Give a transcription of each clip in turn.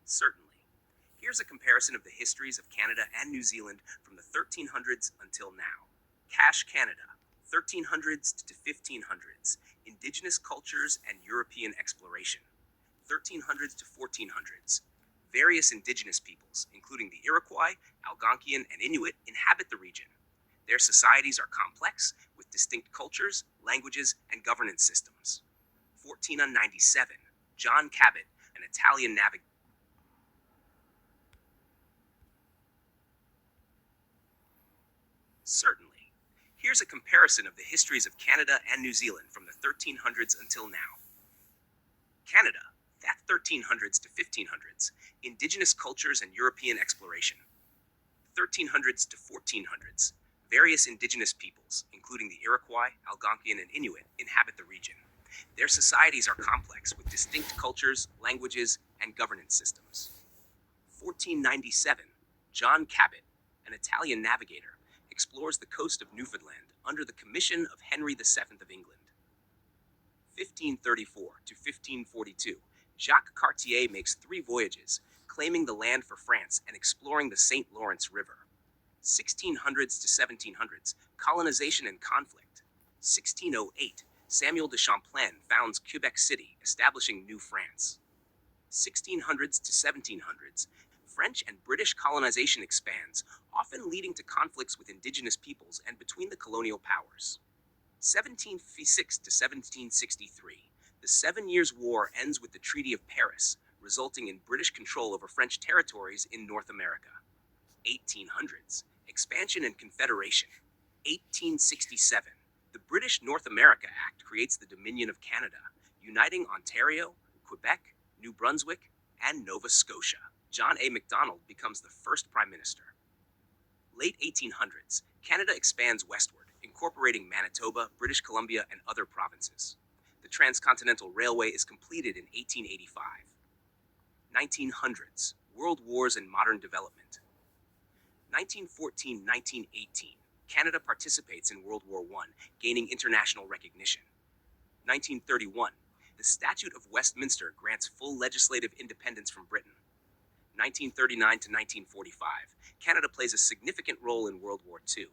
Certainly. Here's a comparison of the histories of Canada and New Zealand from the 1300s until now. Cash Canada, 1300s to 1500s, Indigenous cultures and European exploration. 1300s to 1400s. Various indigenous peoples, including the Iroquois, Algonquian, and Inuit, inhabit the region. Their societies are complex, with distinct cultures, languages, and governance systems. 1497, John Cabot, an Italian navigator. Certainly. Here's a comparison of the histories of Canada and New Zealand from the 1300s until now. Canada, that 1300s to 1500s, Indigenous cultures and European exploration. 1300s to 1400s, various indigenous peoples, including the Iroquois, Algonquian, and Inuit, inhabit the region. Their societies are complex with distinct cultures, languages, and governance systems. 1497, John Cabot, an Italian navigator, explores the coast of Newfoundland under the commission of Henry VII of England. 1534 to 1542, Jacques Cartier makes 3 voyages, claiming the land for France and exploring the St. Lawrence River. 1600s to 1700s, colonization and conflict. 1608, Samuel de Champlain founds Quebec City, establishing New France. 1600s to 1700s, French and British colonization expands, often leading to conflicts with indigenous peoples and between the colonial powers. 1756 to 1763, the 7 Years' War ends with the Treaty of Paris, resulting in British control over French territories in North America. 1800s, expansion and confederation. 1867, the British North America Act creates the Dominion of Canada, uniting Ontario, Quebec, New Brunswick, and Nova Scotia. John A. Macdonald becomes the first Prime Minister. Late 1800s, Canada expands westward, incorporating Manitoba, British Columbia, and other provinces. The Transcontinental Railway is completed in 1885. 1900s, World Wars and modern development. 1914-1918, Canada participates in World War I, gaining international recognition. 1931, the Statute of Westminster grants full legislative independence from Britain. 1939 to 1945, Canada plays a significant role in World War II.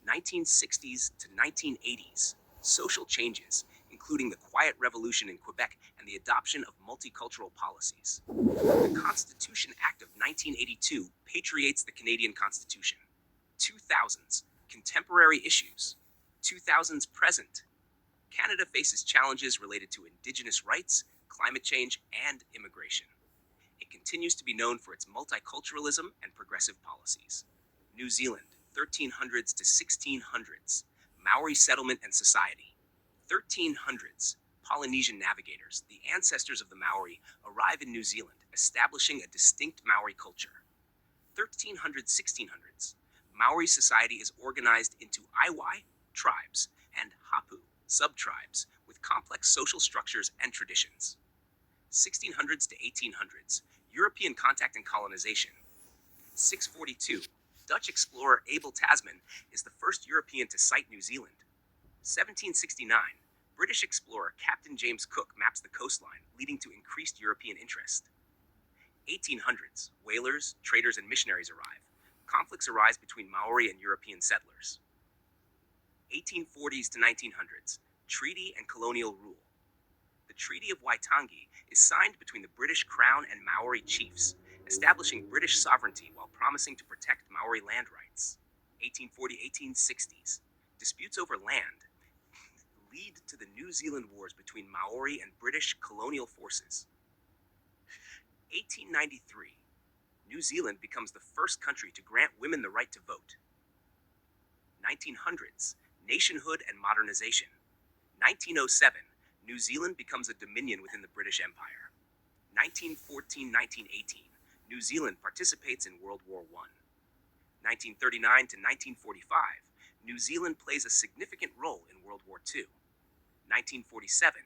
1960s to 1980s, social changes, including the Quiet Revolution in Quebec and the adoption of multicultural policies. The Constitution Act of 1982 patriates the Canadian Constitution. 2000s, contemporary issues. 2000s present. Canada faces challenges related to Indigenous rights, climate change, and immigration. It continues to be known for its multiculturalism and progressive policies. New Zealand, 1300s to 1600s, Maori settlement and society. 1300s, Polynesian navigators, the ancestors of the Maori, arrive in New Zealand, establishing a distinct Maori culture. 1300s-1600s, Maori society is organized into Iwai, tribes, and Hapu, sub-tribes, with complex social structures and traditions. 1600s to 1800s, European contact and colonization. 642, Dutch explorer Abel Tasman is the first European to sight New Zealand. 1769, British explorer Captain James Cook maps the coastline, leading to increased European interest. 1800s, whalers, traders, and missionaries arrive. Conflicts arise between Maori and European settlers. 1840s to 1900s, treaty and colonial rule. The Treaty of Waitangi is signed between the British Crown and Maori chiefs, establishing British sovereignty while promising to protect Maori land rights. 1840-1860s, disputes over land lead to the New Zealand Wars between Maori and British colonial forces. 1893, New Zealand becomes the first country to grant women the right to vote. 1900s, nationhood and modernization. 1907, New Zealand becomes a dominion within the British Empire. 1914-1918, New Zealand participates in World War I. 1939 to 1945, New Zealand plays a significant role in World War II. 1947,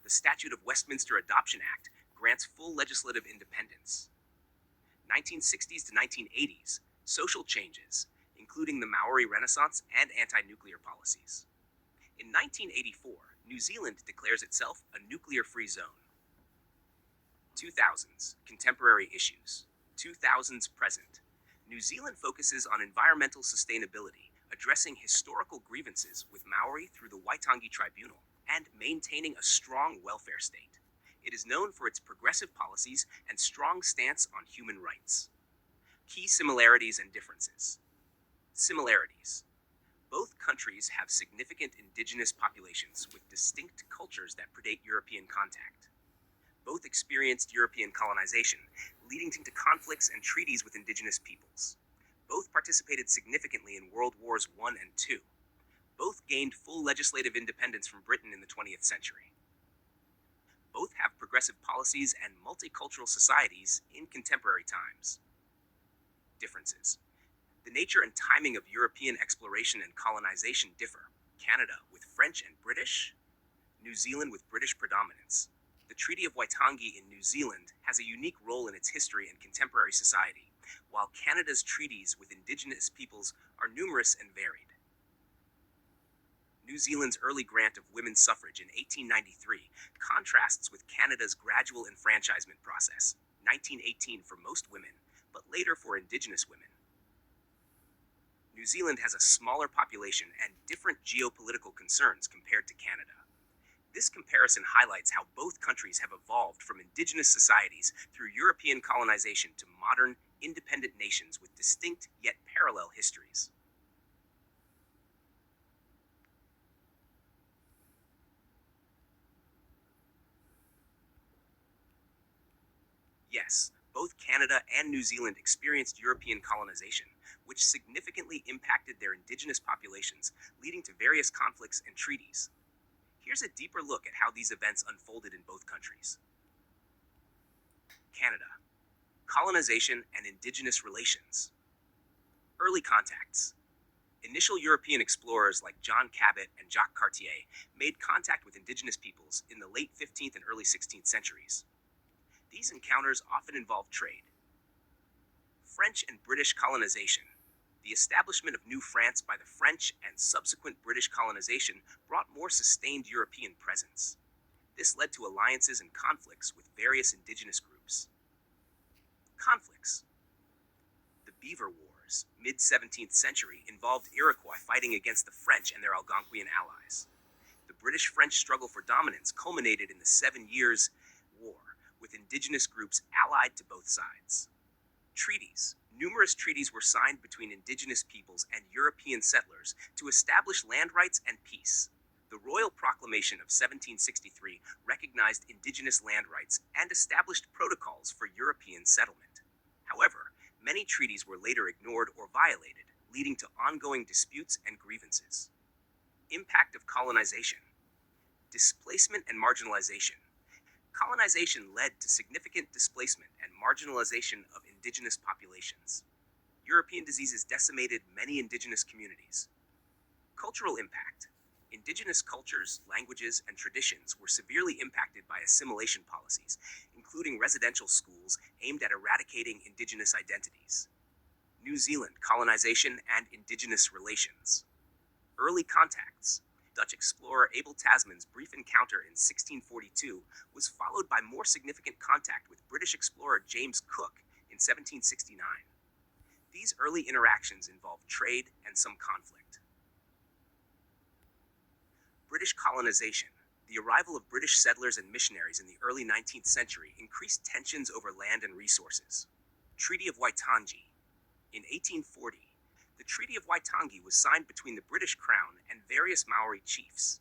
the Statute of Westminster Adoption Act grants full legislative independence. 1960s to 1980s, social changes, including the Maori Renaissance and anti-nuclear policies. In 1984, New Zealand declares itself a nuclear-free zone. 2000s, contemporary issues. 2000s present. New Zealand focuses on environmental sustainability, addressing historical grievances with Maori through the Waitangi Tribunal, and maintaining a strong welfare state. It is known for its progressive policies and strong stance on human rights. Key similarities and differences. Similarities. Both countries have significant indigenous populations with distinct cultures that predate European contact. Both experienced European colonization, leading to conflicts and treaties with indigenous peoples. Both participated significantly in World Wars I and II. Both gained full legislative independence from Britain in the 20th century. Both have progressive policies and multicultural societies in contemporary times. Differences. The nature and timing of European exploration and colonization differ. Canada with French and British, New Zealand with British predominance. The Treaty of Waitangi in New Zealand has a unique role in its history and contemporary society, while Canada's treaties with indigenous peoples are numerous and varied. New Zealand's early grant of women's suffrage in 1893 contrasts with Canada's gradual enfranchisement process, 1918 for most women, but later for indigenous women. New Zealand has a smaller population and different geopolitical concerns compared to Canada. This comparison highlights how both countries have evolved from indigenous societies through European colonization to modern, independent nations with distinct yet parallel histories. Yes, both Canada and New Zealand experienced European colonization, which significantly impacted their indigenous populations, leading to various conflicts and treaties. Here's a deeper look at how these events unfolded in both countries. Canada. Colonization and indigenous relations. Early contacts. Initial European explorers like John Cabot and Jacques Cartier made contact with indigenous peoples in the late 15th and early 16th centuries. These encounters often involved trade. French and British colonization. The establishment of New France by the French and subsequent British colonization brought more sustained European presence. This led to alliances and conflicts with various indigenous groups. Conflicts. The Beaver Wars, mid-17th century, involved Iroquois fighting against the French and their Algonquian allies. The British-French struggle for dominance culminated in the 7 Years' War, with indigenous groups allied to both sides. Treaties. Numerous treaties were signed between indigenous peoples and European settlers to establish land rights and peace. The Royal Proclamation of 1763 recognized indigenous land rights and established protocols for European settlement. However, many treaties were later ignored or violated, leading to ongoing disputes and grievances. Impact of colonization. Displacement and marginalization. Colonization led to significant displacement and marginalization of indigenous populations. European diseases decimated many indigenous communities. Cultural impact. Indigenous cultures, languages, and traditions were severely impacted by assimilation policies, including residential schools aimed at eradicating indigenous identities. New Zealand colonization and indigenous relations. Early contacts. Dutch explorer Abel Tasman's brief encounter in 1642 was followed by more significant contact with British explorer James Cook in 1769. These early interactions involved trade and some conflict. British colonization. The arrival of British settlers and missionaries in the early 19th century increased tensions over land and resources. Treaty of Waitangi. In 1840, the Treaty of Waitangi was signed between the British Crown and various Maori chiefs.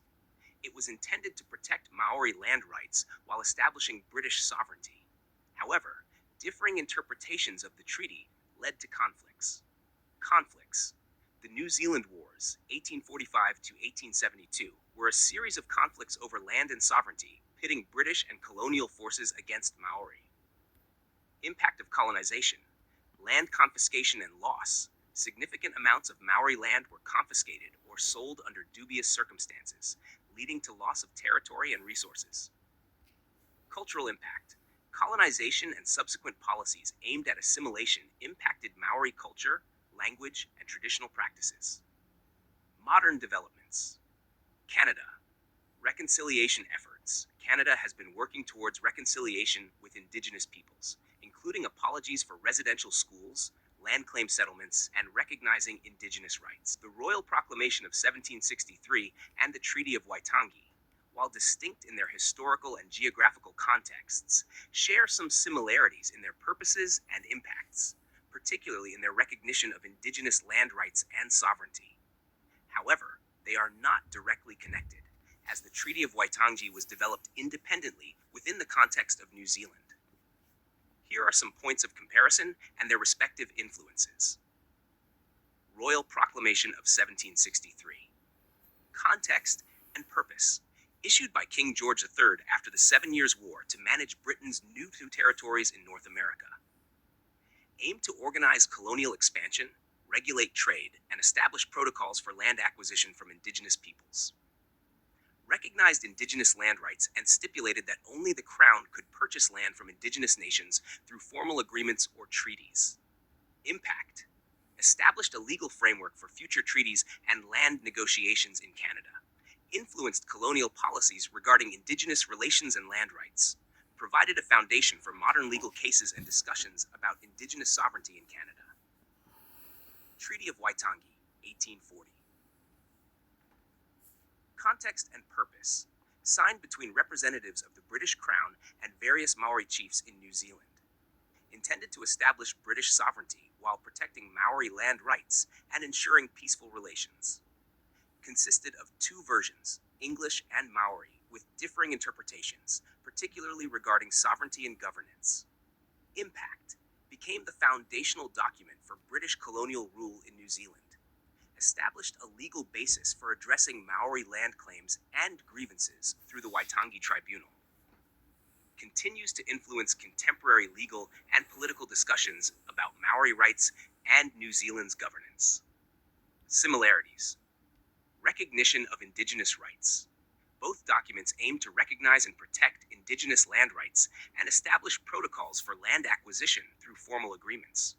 It was intended to protect Maori land rights while establishing British sovereignty. However, differing interpretations of the treaty led to conflicts. Conflicts. The New Zealand Wars, 1845 to 1872, were a series of conflicts over land and sovereignty, pitting British and colonial forces against Maori. Impact of colonization. Land confiscation and loss. Significant amounts of Maori land were confiscated or sold under dubious circumstances, leading to loss of territory and resources. Cultural impact. Colonization and subsequent policies aimed at assimilation impacted Maori culture, language, and traditional practices. Modern developments. Canada. Reconciliation effort. efforts, Canada has been working towards reconciliation with Indigenous peoples, including apologies for residential schools, land claim settlements, and recognizing Indigenous rights. The Royal Proclamation of 1763 and the Treaty of Waitangi, while distinct in their historical and geographical contexts, share some similarities in their purposes and impacts, particularly in their recognition of Indigenous land rights and sovereignty. However, they are not directly connected, as the Treaty of Waitangi was developed independently within the context of New Zealand. Here are some points of comparison and their respective influences. Royal Proclamation of 1763. Context and purpose. Issued by King George III after the 7 Years' War to manage Britain's new territories in North America. Aimed to organize colonial expansion, regulate trade, and establish protocols for land acquisition from Indigenous peoples. Recognized Indigenous land rights and stipulated that only the Crown could purchase land from Indigenous nations through formal agreements or treaties. Impact. Established a legal framework for future treaties and land negotiations in Canada. Influenced colonial policies regarding Indigenous relations and land rights. Provided a foundation for modern legal cases and discussions about Indigenous sovereignty in Canada. Treaty of Waitangi, 1840. Context and purpose. Signed between representatives of the British Crown and various Maori chiefs in New Zealand. Intended to establish British sovereignty while protecting Maori land rights and ensuring peaceful relations. Consisted of two versions, English and Maori, with differing interpretations, particularly regarding sovereignty and governance. Impact. Became the foundational document for British colonial rule in New Zealand. Established a legal basis for addressing Maori land claims and grievances through the Waitangi Tribunal. Continues to influence contemporary legal and political discussions about Maori rights and New Zealand's governance. Similarities. Recognition of Indigenous rights. Both documents aim to recognize and protect Indigenous land rights and establish protocols for land acquisition through formal agreements.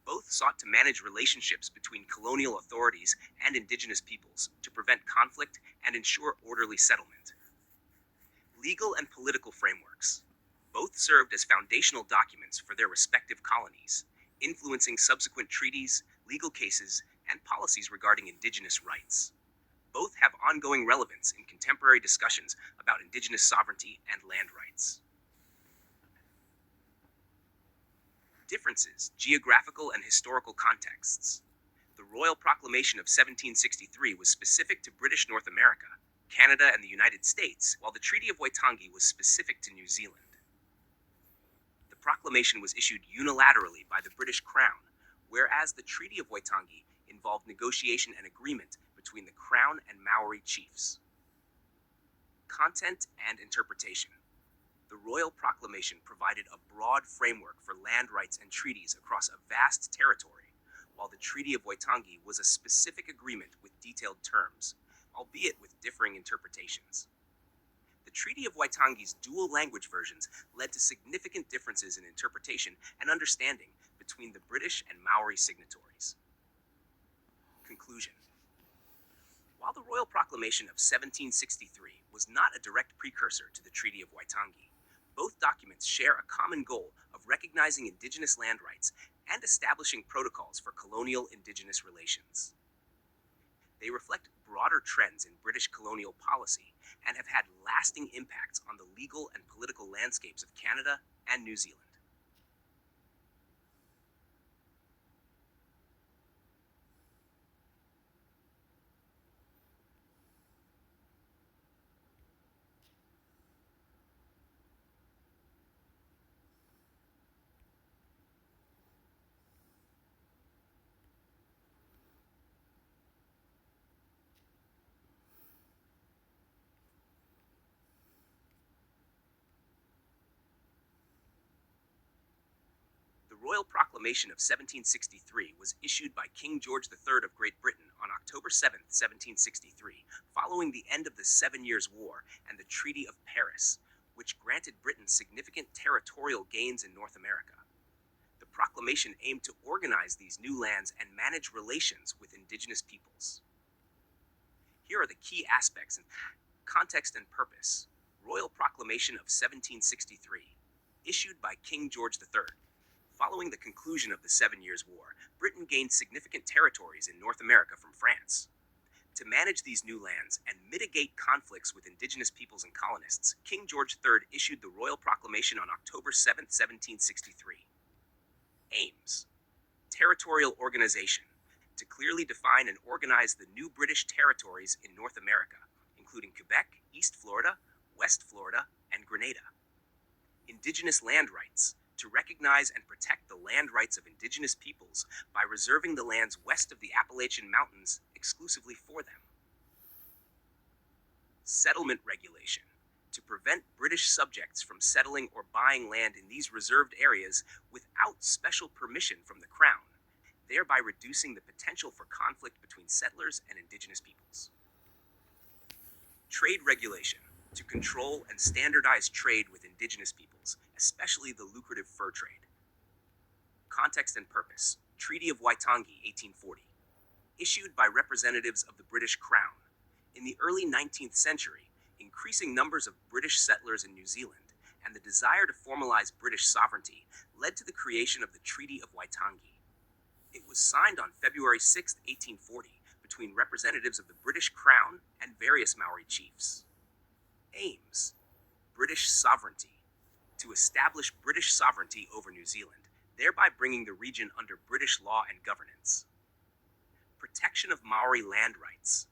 Both sought to manage relationships between colonial authorities and Indigenous peoples to prevent conflict and ensure orderly settlement. Legal and political frameworks. Both served as foundational documents for their respective colonies, influencing subsequent treaties, legal cases, and policies regarding Indigenous rights. Both have ongoing relevance in contemporary discussions about Indigenous sovereignty and land rights. Differences, geographical and historical contexts. The Royal Proclamation of 1763 was specific to British North America, Canada, and the United States, while the Treaty of Waitangi was specific to New Zealand. The proclamation was issued unilaterally by the British Crown, whereas the Treaty of Waitangi involved negotiation and agreement between the Crown and Maori chiefs. Content and interpretation. The Royal Proclamation provided a broad framework for land rights and treaties across a vast territory, while the Treaty of Waitangi was a specific agreement with detailed terms, albeit with differing interpretations. The Treaty of Waitangi's dual language versions led to significant differences in interpretation and understanding between the British and Maori signatories. Conclusion. While the Royal Proclamation of 1763 was not a direct precursor to the Treaty of Waitangi, both documents share a common goal of recognizing Indigenous land rights and establishing protocols for colonial Indigenous relations. They reflect broader trends in British colonial policy and have had lasting impacts on the legal and political landscapes of Canada and New Zealand. The Royal Proclamation of 1763 was issued by King George III of Great Britain on October 7, 1763, following the end of the 7 Years' War and the Treaty of Paris, which granted Britain significant territorial gains in North America. The proclamation aimed to organize these new lands and manage relations with Indigenous peoples. Here are the key aspects in context and purpose. Royal Proclamation of 1763, issued by King George III. Following the conclusion of the Seven Years' War, Britain gained significant territories in North America from France. To manage these new lands and mitigate conflicts with indigenous peoples and colonists, King George III issued the Royal Proclamation on October 7, 1763. Aims: territorial organization, to clearly define and organize the new British territories in North America, including Quebec, East Florida, West Florida, and Grenada. Indigenous land rights, to recognize and protect the land rights of indigenous peoples by reserving the lands west of the Appalachian Mountains exclusively for them. Settlement regulation, to prevent British subjects from settling or buying land in these reserved areas without special permission from the Crown, thereby reducing the potential for conflict between settlers and indigenous peoples. Trade regulation, to control and standardize trade with indigenous peoples, especially the lucrative fur trade. Context and purpose: Treaty of Waitangi, 1840. Issued by representatives of the British Crown. In the early 19th century, increasing numbers of British settlers in New Zealand and the desire to formalize British sovereignty led to the creation of the Treaty of Waitangi. It was signed on February 6, 1840, between representatives of the British Crown and various Maori chiefs. Aims: British sovereignty, to establish British sovereignty over New Zealand, thereby bringing the region under British law and governance. Protection of Maori land rights,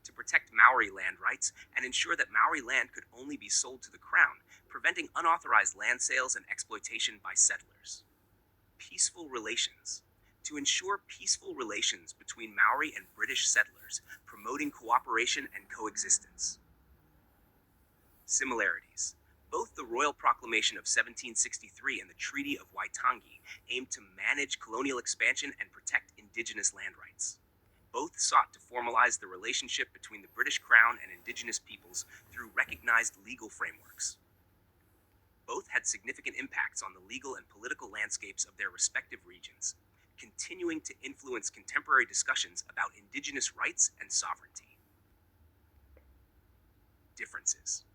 to protect Maori land rights and ensure that Maori land could only be sold to the Crown, preventing unauthorized land sales and exploitation by settlers. Peaceful relations, to ensure peaceful relations between Maori and British settlers, promoting cooperation and coexistence. Similarities: both the Royal Proclamation of 1763 and the Treaty of Waitangi aimed to manage colonial expansion and protect indigenous land rights. Both sought to formalize the relationship between the British Crown and indigenous peoples through recognized legal frameworks. Both had significant impacts on the legal and political landscapes of their respective regions, continuing to influence contemporary discussions about indigenous rights and sovereignty. Differences: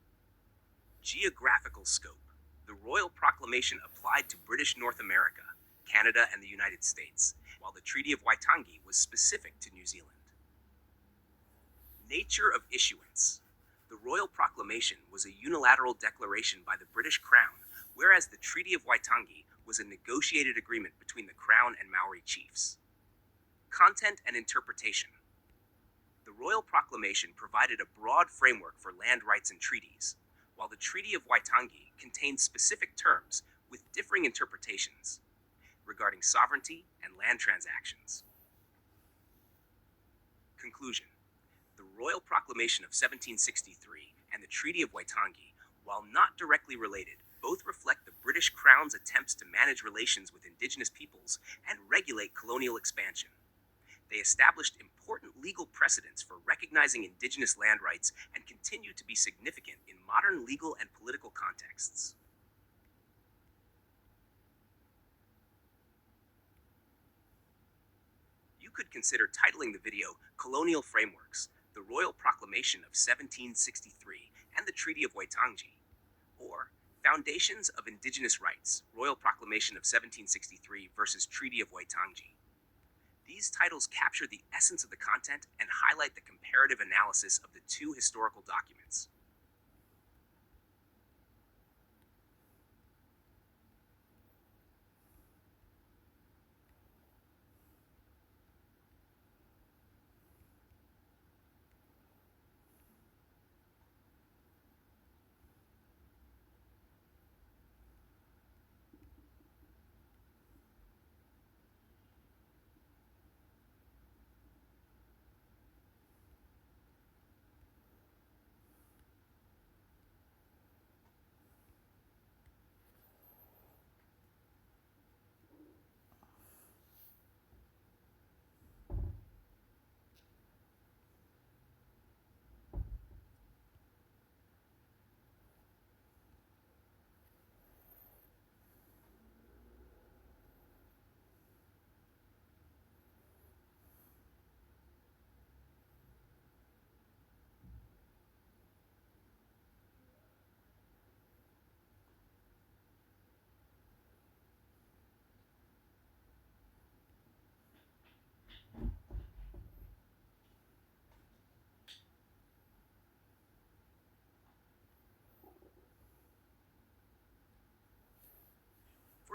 geographical scope. The Royal Proclamation applied to British North America, Canada, and the United States, while the Treaty of Waitangi was specific to New Zealand. Nature of issuance. The Royal Proclamation was a unilateral declaration by the British Crown, whereas the Treaty of Waitangi was a negotiated agreement between the Crown and Maori chiefs. Content and interpretation. The Royal Proclamation provided a broad framework for land rights and treaties, while the Treaty of Waitangi contained specific terms with differing interpretations regarding sovereignty and land transactions. Conclusion: the Royal Proclamation of 1763 and the Treaty of Waitangi, while not directly related, both reflect the British Crown's attempts to manage relations with indigenous peoples and regulate colonial expansion. They established important legal precedents for recognizing indigenous land rights and continue to be significant in modern legal and political contexts. You could consider titling the video Colonial Frameworks, the Royal Proclamation of 1763 and the Treaty of Waitangi, or Foundations of Indigenous Rights, Royal Proclamation of 1763 versus Treaty of Waitangi. These titles capture the essence of the content and highlight the comparative analysis of the two historical documents.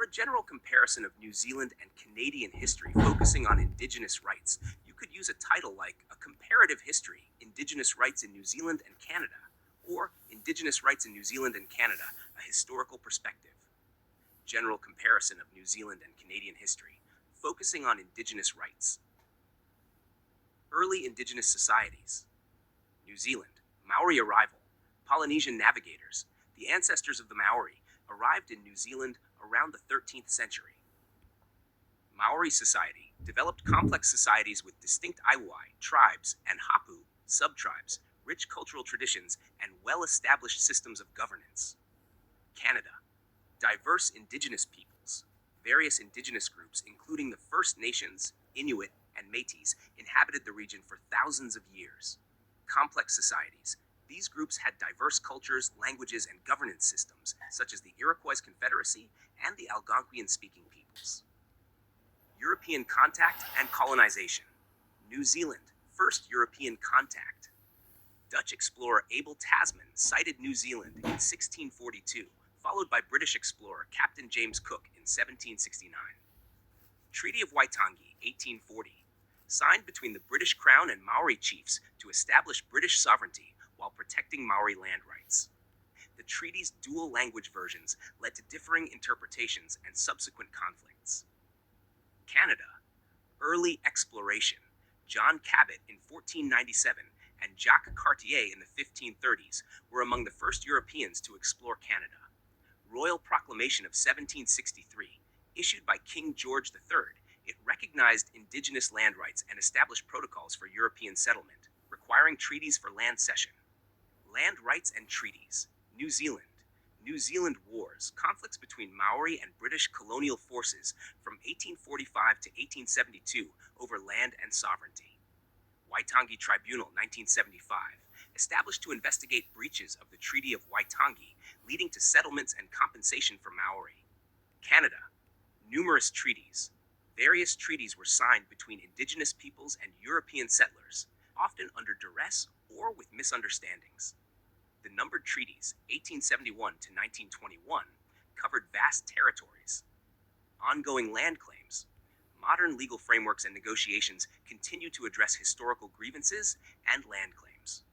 a general comparison of New Zealand and Canadian history focusing on Indigenous rights, you could use a title like A Comparative History, Indigenous Rights in New Zealand and Canada, or Indigenous Rights in New Zealand and Canada, A Historical Perspective. General comparison of New Zealand and Canadian history, focusing on Indigenous rights. Early Indigenous societies. New Zealand, Maori arrival. Polynesian navigators, the ancestors of the Maori, arrived in New Zealand around the 13th century. Maori society developed complex societies with distinct Iwai tribes and Hapu sub-tribes, rich cultural traditions, and well-established systems of governance. Canada, diverse Indigenous peoples. Various Indigenous groups, including the First Nations, Inuit, and Métis, inhabited the region for thousands of years. Complex societies. These groups had diverse cultures, languages, and governance systems, such as the Iroquois Confederacy and the Algonquian-speaking peoples. European contact and colonization. New Zealand, first European contact. Dutch explorer Abel Tasman sighted New Zealand in 1642, followed by British explorer Captain James Cook in 1769. Treaty of Waitangi, 1840, signed between the British Crown and Maori chiefs to establish British sovereignty while protecting Maori land rights. The treaty's dual language versions led to differing interpretations and subsequent conflicts. Canada, early exploration. John Cabot in 1497 and Jacques Cartier in the 1530s were among the first Europeans to explore Canada. Royal Proclamation of 1763, issued by King George III, it recognized Indigenous land rights and established protocols for European settlement, requiring treaties for land cession. Land rights and treaties. New Zealand. New Zealand wars, conflicts between Maori and British colonial forces from 1845 to 1872 over land and sovereignty. Waitangi Tribunal, 1975, established to investigate breaches of the Treaty of Waitangi, leading to settlements and compensation for Maori. Canada. Numerous treaties. Various treaties were signed between Indigenous peoples and European settlers, often under duress or with misunderstandings. The numbered treaties, 1871 to 1921, covered vast territories. Ongoing land claims. Modern legal frameworks and negotiations continue to address historical grievances and land claims.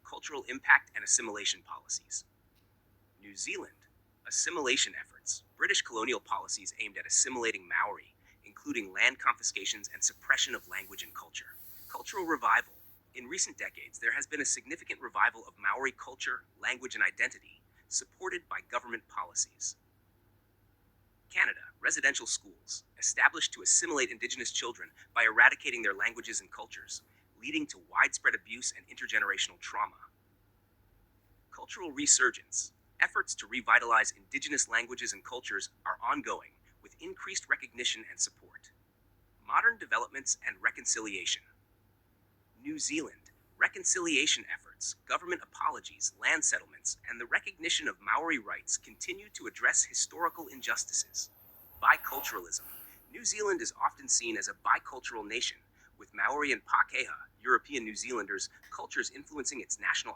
Cultural impact and assimilation policies. New Zealand. Assimilation efforts. British colonial policies aimed at assimilating Maori, including land confiscations and suppression of language and culture. Cultural revival. In recent decades, there has been a significant revival of Maori culture, language, and identity, supported by government policies. Canada, residential schools, established to assimilate Indigenous children by eradicating their languages and cultures, leading to widespread abuse and intergenerational trauma. Cultural resurgence. Efforts to revitalize Indigenous languages and cultures are ongoing, with increased recognition and support. Modern developments and reconciliation. New Zealand, reconciliation efforts, government apologies, land settlements, and the recognition of Maori rights continue to address historical injustices. Biculturalism. New Zealand is often seen as a bicultural nation, with Maori and Pākehā, European New Zealanders, cultures influencing its national